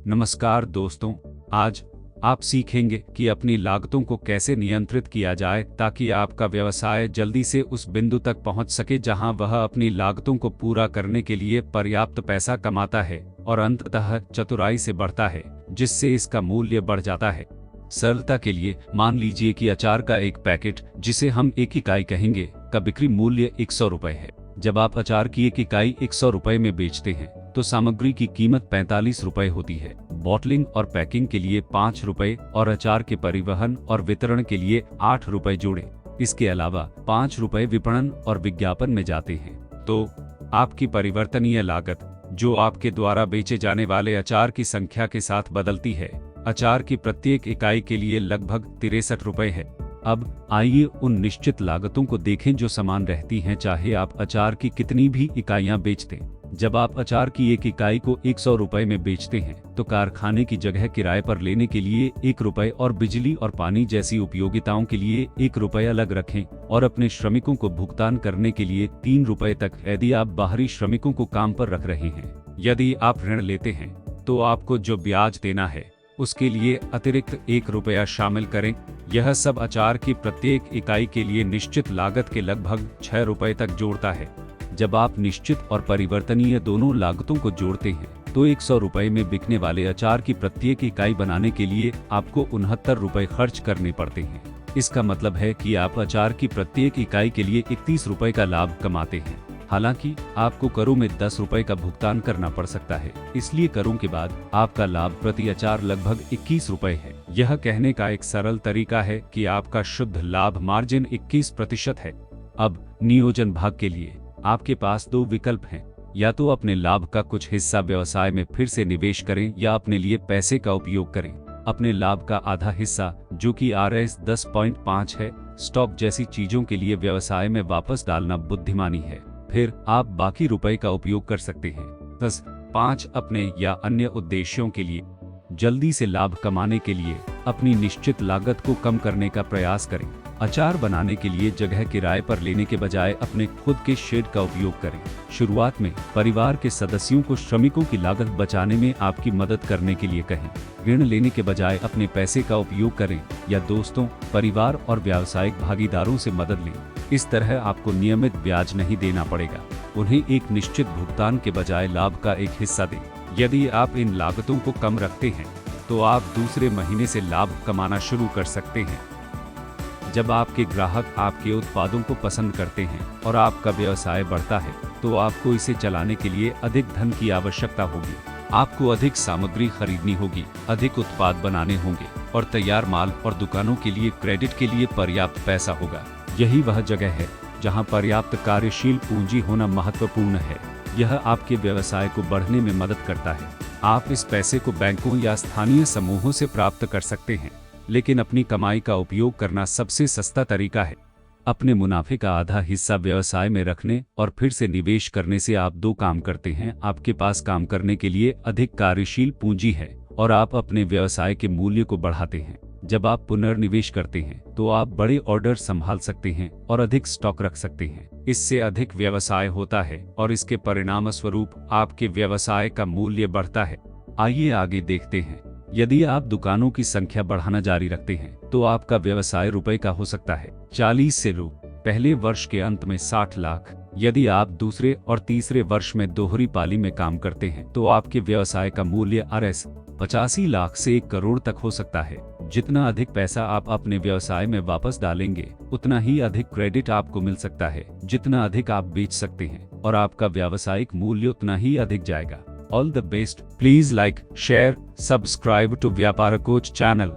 नमस्कार दोस्तों, आज आप सीखेंगे कि अपनी लागतों को कैसे नियंत्रित किया जाए ताकि आपका व्यवसाय जल्दी से उस बिंदु तक पहुंच सके जहां वह अपनी लागतों को पूरा करने के लिए पर्याप्त पैसा कमाता है और अंततः चतुराई से बढ़ता है, जिससे इसका मूल्य बढ़ जाता है। सरलता के लिए मान लीजिए कि अचार का एक पैकेट, जिसे हम 1 इकाई कहेंगे, का बिक्री मूल्य 100 रुपए है। जब आप अचार की 1 इकाई 100 रुपए में बेचते हैं तो सामग्री की कीमत 45 रुपए होती है। बॉटलिंग और पैकिंग के लिए 5 रुपए और अचार के परिवहन और वितरण के लिए 8 रुपए जोड़ें। इसके अलावा 5 रुपए विपणन और विज्ञापन में जाते हैं। तो आपकी परिवर्तनीय लागत, जो आपके द्वारा बेचे जाने वाले अचार की संख्या के साथ बदलती है, अचार की प्रत्येक इकाई के लिए लगभग 63 रुपए है। अब आइए उन निश्चित लागतों को देखें जो समान रहती हैं चाहे आप अचार की कितनी भी इकाइयां बेचते। जब आप अचार की 1 इकाई को 100 रुपए में बेचते हैं तो कारखाने की जगह किराए पर लेने के लिए 1 रुपए और बिजली और पानी जैसी उपयोगिताओं के लिए 1 रुपए अलग रखें और अपने श्रमिकों को भुगतान करने के लिए 3 रुपए तक, यदि आप बाहरी श्रमिकों को काम पर रख रहे हैं। यदि आप ऋण लेते हैं तो आपको जो ब्याज देना है उसके लिए अतिरिक्त 1 रुपया शामिल करें। यह सब अचार की प्रत्येक इकाई के लिए निश्चित लागत के लगभग 6 रुपए तक जोड़ता है। जब आप निश्चित और परिवर्तनीय दोनों लागतों को जोड़ते हैं तो 100 रुपए में बिकने वाले अचार की प्रत्येक इकाई बनाने के लिए आपको 69 रुपए खर्च करने पड़ते हैं। इसका मतलब है कि आप अचार की प्रत्येक इकाई के लिए 31 रुपए का लाभ कमाते हैं। हालांकि आपको करों में 10 रुपए का भुगतान करना पड़ सकता है, इसलिए करों के बाद आपका लाभ प्रति अचार लगभग 21 रुपए है। यह कहने का एक सरल तरीका है कि आपका शुद्ध लाभ मार्जिन 21% है। अब नियोजन भाग के लिए आपके पास 2 विकल्प हैं। या तो अपने लाभ का कुछ हिस्सा व्यवसाय में फिर से निवेश करें या अपने लिए पैसे का उपयोग करें। अपने लाभ का आधा हिस्सा, जो कि RS 10.5 है, स्टॉक जैसी चीजों के लिए व्यवसाय में वापस डालना बुद्धिमानी है। फिर आप बाकी रुपए का उपयोग कर सकते हैं। 5 अपने या अन्य उद्देश्यों के लिए। जल्दी से लाभ कमाने के लिए अपनी निश्चित लागत को कम करने का प्रयास करें। अचार बनाने के लिए जगह किराए पर लेने के बजाय अपने खुद के शेड का उपयोग करें। शुरुआत में परिवार के सदस्यों को श्रमिकों की लागत बचाने में आपकी मदद करने के लिए कहें। ऋण लेने के बजाय अपने पैसे का उपयोग करें या दोस्तों, परिवार और व्यावसायिक भागीदारों से मदद लें। इस तरह आपको नियमित ब्याज नहीं देना पड़ेगा। उन्हें एक निश्चित भुगतान के बजाय लाभ का एक हिस्सा दें। यदि आप इन लागतों को कम रखते हैं तो आप दूसरे महीने से लाभ कमाना शुरू कर सकते हैं। जब आपके ग्राहक आपके उत्पादों को पसंद करते हैं और आपका व्यवसाय बढ़ता है तो आपको इसे चलाने के लिए अधिक धन की आवश्यकता होगी। आपको अधिक सामग्री खरीदनी होगी, अधिक उत्पाद बनाने होंगे और तैयार माल और दुकानों के लिए क्रेडिट के लिए पर्याप्त पैसा होगा। यही वह जगह है जहां पर्याप्त कार्यशील पूंजी होना महत्वपूर्ण है। यह आपके व्यवसाय को बढ़ने में मदद करता है। आप इस पैसे को बैंकों या स्थानीय समूहों से प्राप्त कर सकते हैं, लेकिन अपनी कमाई का उपयोग करना सबसे सस्ता तरीका है। अपने मुनाफे का आधा हिस्सा व्यवसाय में रखने और फिर से निवेश करने से आप 2 काम करते हैं। आपके पास काम करने के लिए अधिक कार्यशील पूंजी है और आप अपने व्यवसाय के मूल्य को बढ़ाते हैं। जब आप पुनर्निवेश करते हैं तो आप बड़े ऑर्डर संभाल सकते हैं और अधिक स्टॉक रख सकते हैं। इससे अधिक व्यवसाय होता है और इसके परिणामस्वरूप आपके व्यवसाय का मूल्य बढ़ता है। आइए आगे देखते हैं। यदि आप दुकानों की संख्या बढ़ाना जारी रखते हैं तो आपका व्यवसाय रुपए का हो सकता है 40 से रु. पहले वर्ष के अंत में 60 लाख। यदि आप दूसरे और तीसरे वर्ष में दोहरी पाली में काम करते हैं तो आपके व्यवसाय का मूल्य RS 85 लाख से 1 करोड़ तक हो सकता है। जितना अधिक पैसा आप अपने व्यवसाय में वापस डालेंगे उतना ही अधिक क्रेडिट आपको मिल सकता है। जितना अधिक आप बेच सकते हैं और आपका व्यावसायिक मूल्य उतना ही अधिक जाएगा। All the best. Please like, share, subscribe to Vyapara Coach channel.